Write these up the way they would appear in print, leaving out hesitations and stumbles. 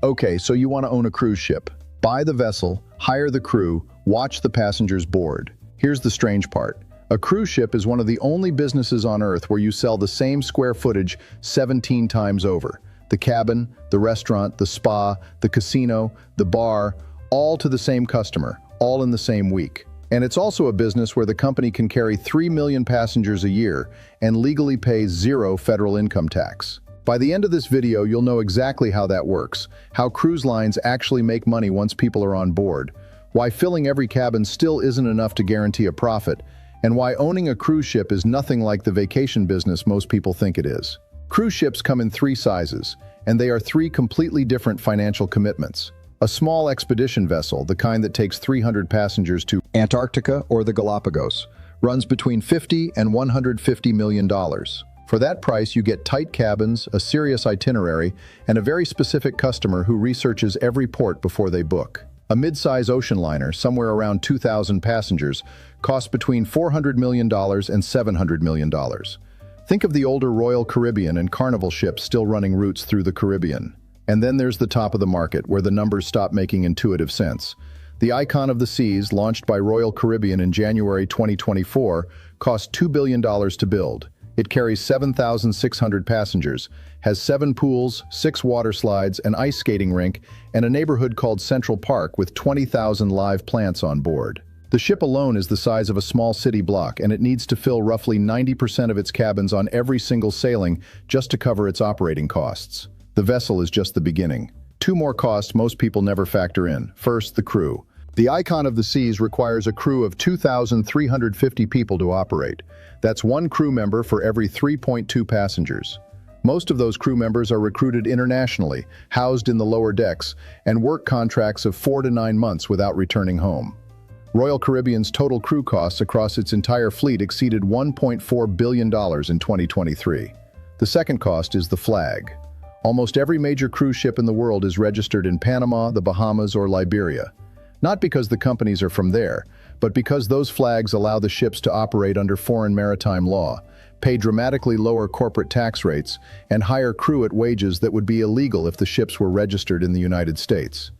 Okay, so you want to own a cruise ship. Buy the vessel, hire the crew, watch the passengers board. Here's the strange part. A cruise ship is one of the only businesses on Earth where you sell the same square footage 17 times over. The cabin, the restaurant, the spa, the casino, the bar, all to the same customer, all in the same week. And it's also a business where the company can carry 3 million passengers a year and legally pay 0 federal income tax. By the end of this video, you'll know exactly how that works, how cruise lines actually make money once people are on board, why filling every cabin still isn't enough to guarantee a profit, and why owning a cruise ship is nothing like the vacation business most people think it is. Cruise ships come in 3 sizes, and they are 3 completely different financial commitments. A small expedition vessel, the kind that takes 300 passengers to Antarctica or the Galapagos, runs between $50 and $150 million. For that price, you get tight cabins, a serious itinerary, and a very specific customer who researches every port before they book. A mid-size ocean liner, somewhere around 2,000 passengers, costs between $400 million and $700 million. Think of the older Royal Caribbean and Carnival ships still running routes through the Caribbean. And then there's the top of the market, where the numbers stop making intuitive sense. The Icon of the Seas, launched by Royal Caribbean in January 2024, cost $2 billion to build. It carries 7,600 passengers, has 7 pools, 6 water slides, an ice skating rink, and a neighborhood called Central Park with 20,000 live plants on board. The ship alone is the size of a small city block, and it needs to fill roughly 90% of its cabins on every single sailing just to cover its operating costs. The vessel is just the beginning. 2 more costs most people never factor in. First, the crew. The Icon of the Seas requires a crew of 2,350 people to operate. That's 1 crew member for every 3.2 passengers. Most of those crew members are recruited internationally, housed in the lower decks, and work contracts of 4 to 9 months without returning home. Royal Caribbean's total crew costs across its entire fleet exceeded $1.4 billion in 2023. The second cost is the flag. Almost every major cruise ship in the world is registered in Panama, the Bahamas, or Liberia. Not because the companies are from there, but because those flags allow the ships to operate under foreign maritime law, pay dramatically lower corporate tax rates, and hire crew at wages that would be illegal if the ships were registered in the United States.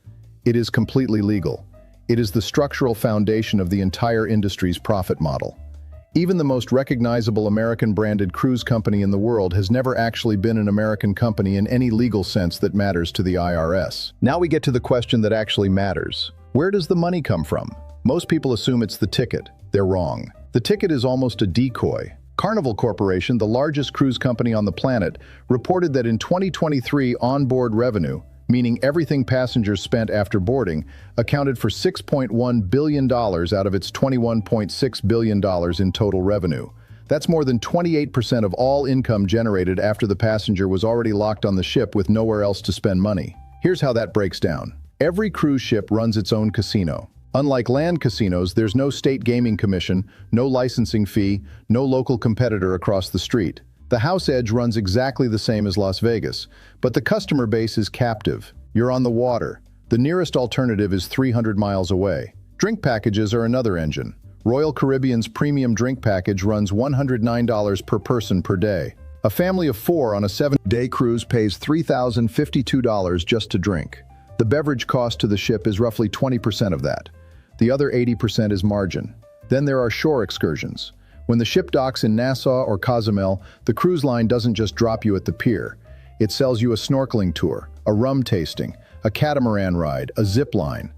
It is completely legal. It is the structural foundation of the entire industry's profit model. Even the most recognizable American-branded cruise company in the world has never actually been an American company in any legal sense that matters to the IRS. Now we get to the question that actually matters. Where does the money come from? Most people assume it's the ticket. They're wrong. The ticket is almost a decoy. Carnival Corporation, the largest cruise company on the planet, reported that in 2023 onboard revenue, meaning everything passengers spent after boarding, accounted for $6.1 billion out of its $21.6 billion in total revenue. That's more than 28% of all income generated after the passenger was already locked on the ship with nowhere else to spend money. Here's how that breaks down. Every cruise ship runs its own casino. Unlike land casinos, there's no state gaming commission, no licensing fee, no local competitor across the street. The house edge runs exactly the same as Las Vegas, but the customer base is captive. You're on the water. The nearest alternative is 300 miles away. Drink packages are another engine. Royal Caribbean's premium drink package runs $109 per person per day. A family of 4 on a 7-day cruise pays $3,052 just to drink. The beverage cost to the ship is roughly 20% of that. The other 80% is margin. Then there are shore excursions. When the ship docks in Nassau or Cozumel, the cruise line doesn't just drop you at the pier. It sells you a snorkeling tour, a rum tasting, a catamaran ride, a zip line.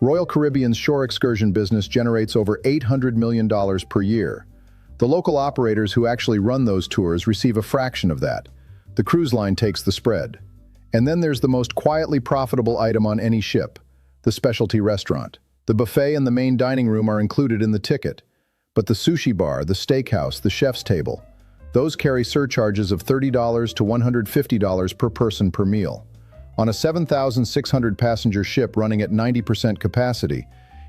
Royal Caribbean's shore excursion business generates over $800 million per year. The local operators who actually run those tours receive a fraction of that. The cruise line takes the spread. And then there's the most quietly profitable item on any ship, the specialty restaurant. The buffet and the main dining room are included in the ticket. But the sushi bar, the steakhouse, the chef's table, those carry surcharges of $30 to $150 per person per meal. On a 7,600 passenger ship running at 90% capacity,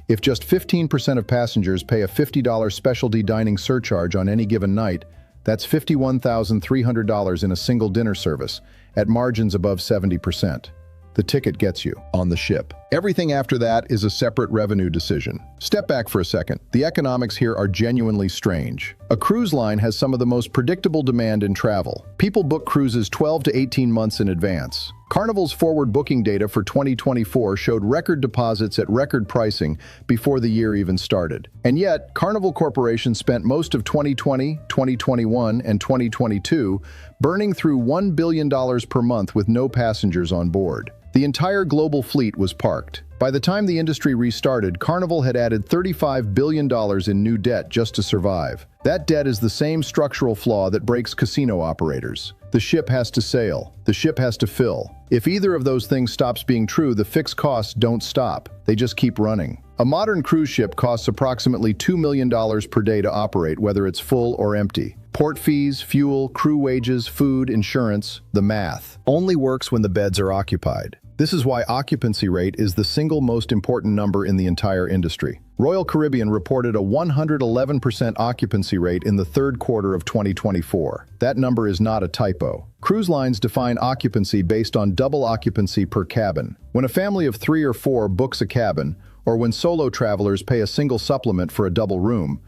if just 15% of passengers pay a $50 specialty dining surcharge on any given night, that's $51,300 in a single dinner service, at margins above 70%. The ticket gets you on the ship. Everything after that is a separate revenue decision. Step back for a second. The economics here are genuinely strange. A cruise line has some of the most predictable demand in travel. People book cruises 12 to 18 months in advance. Carnival's forward booking data for 2024 showed record deposits at record pricing before the year even started. And yet, Carnival Corporation spent most of 2020, 2021, and 2022 burning through $1 billion per month with no passengers on board. The entire global fleet was parked. By the time the industry restarted, Carnival had added $35 billion in new debt just to survive. That debt is the same structural flaw that breaks casino operators. The ship has to sail. The ship has to fill. If either of those things stops being true, the fixed costs don't stop. They just keep running. A modern cruise ship costs approximately $2 million per day to operate, whether it's full or empty. Port fees, fuel, crew wages, food, insurance, the math only works when the beds are occupied. This is why occupancy rate is the single most important number in the entire industry. Royal Caribbean reported a 111% occupancy rate in the third quarter of 2024. That number is not a typo. Cruise lines define occupancy based on double occupancy per cabin. When a family of 3 or 4 books a cabin, or when solo travelers pay a single supplement for a double room,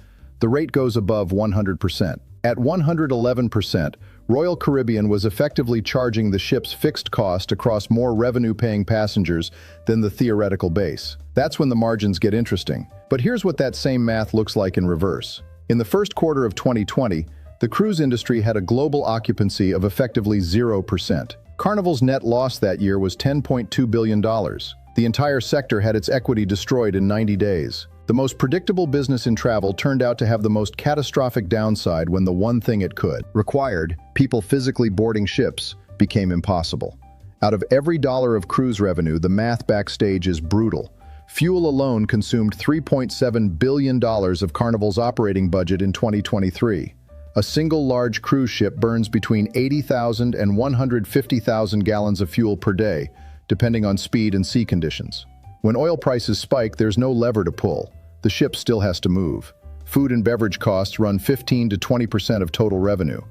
the rate goes above 100%. At 111%, Royal Caribbean was effectively charging the ship's fixed cost across more revenue-paying passengers than the theoretical base. That's when the margins get interesting. But here's what that same math looks like in reverse. In the first quarter of 2020, the cruise industry had a global occupancy of effectively 0%. Carnival's net loss that year was $10.2 billion. The entire sector had its equity destroyed in 90 days. The most predictable business in travel turned out to have the most catastrophic downside when the one thing it required, people physically boarding ships, became impossible. Out of every dollar of cruise revenue, the math backstage is brutal. Fuel alone consumed $3.7 billion of Carnival's operating budget in 2023. A single large cruise ship burns between 80,000 and 150,000 gallons of fuel per day, depending on speed and sea conditions. When oil prices spike, there's no lever to pull. The ship still has to move. Food and beverage costs run 15 to 20% of total revenue.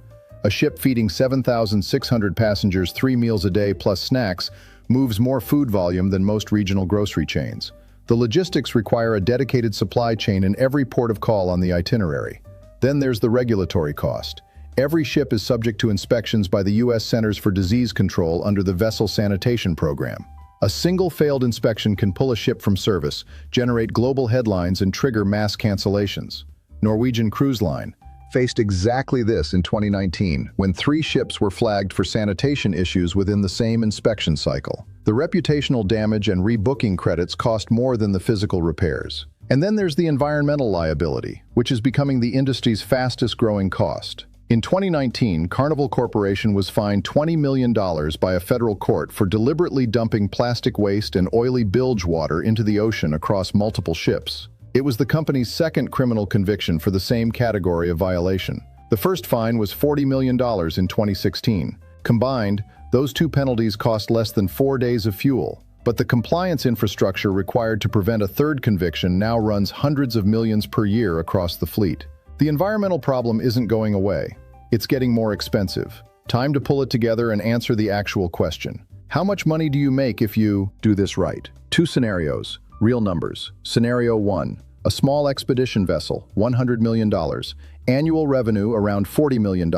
A ship feeding 7,600 passengers 3 meals a day plus snacks moves more food volume than most regional grocery chains. The logistics require a dedicated supply chain in every port of call on the itinerary. Then there's the regulatory cost. Every ship is subject to inspections by the U.S. Centers for Disease Control under the Vessel Sanitation Program. A single failed inspection can pull a ship from service, generate global headlines, and trigger mass cancellations. Norwegian Cruise Line faced exactly this in 2019, when 3 ships were flagged for sanitation issues within the same inspection cycle. The reputational damage and rebooking credits cost more than the physical repairs. And then there's the environmental liability, which is becoming the industry's fastest-growing cost. In 2019, Carnival Corporation was fined $20 million by a federal court for deliberately dumping plastic waste and oily bilge water into the ocean across multiple ships. It was the company's second criminal conviction for the same category of violation. The first fine was $40 million in 2016. Combined, those 2 penalties cost less than 4 days of fuel. But the compliance infrastructure required to prevent a third conviction now runs hundreds of millions per year across the fleet. The environmental problem isn't going away. It's getting more expensive. Time to pull it together and answer the actual question. How much money do you make if you do this right? 2 scenarios, real numbers. Scenario 1, a small expedition vessel, $100 million, annual revenue around $40 million,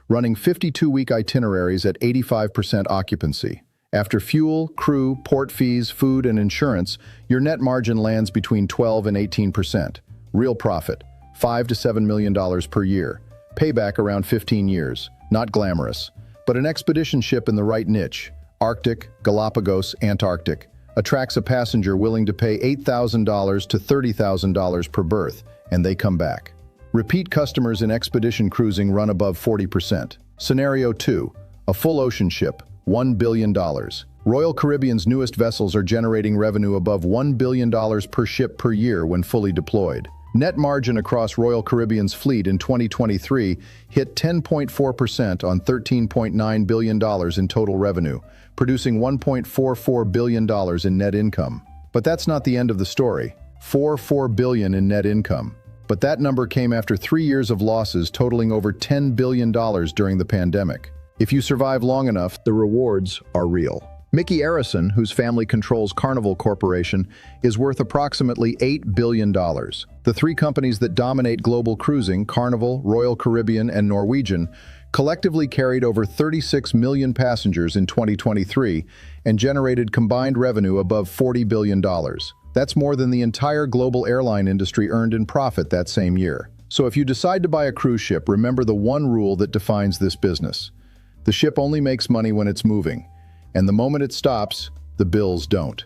running 52-week itineraries at 85% occupancy. After fuel, crew, port fees, food, and insurance, your net margin lands between 12 and 18%. Real profit, $5 to $7 million per year. Payback around 15 years. Not glamorous, but an expedition ship in the right niche, Arctic, Galapagos, Antarctic, attracts a passenger willing to pay $8,000 to $30,000 per berth, and they come back. Repeat customers in expedition cruising run above 40%. Scenario 2, a full ocean ship, $1 billion. Royal Caribbean's newest vessels are generating revenue above $1 billion per ship per year when fully deployed. Net margin across Royal Caribbean's fleet in 2023 hit 10.4% on $13.9 billion in total revenue, producing $1.44 billion in net income. But that's not the end of the story. $4 billion in net income. But that number came after 3 years of losses totaling over $10 billion during the pandemic. If you survive long enough, the rewards are real. Mickey Arison, whose family controls Carnival Corporation, is worth approximately $8 billion. The 3 companies that dominate global cruising, Carnival, Royal Caribbean, and Norwegian, collectively carried over 36 million passengers in 2023 and generated combined revenue above $40 billion. That's more than the entire global airline industry earned in profit that same year. So if you decide to buy a cruise ship, remember the one rule that defines this business. The ship only makes money when it's moving, and the moment it stops, the bills don't.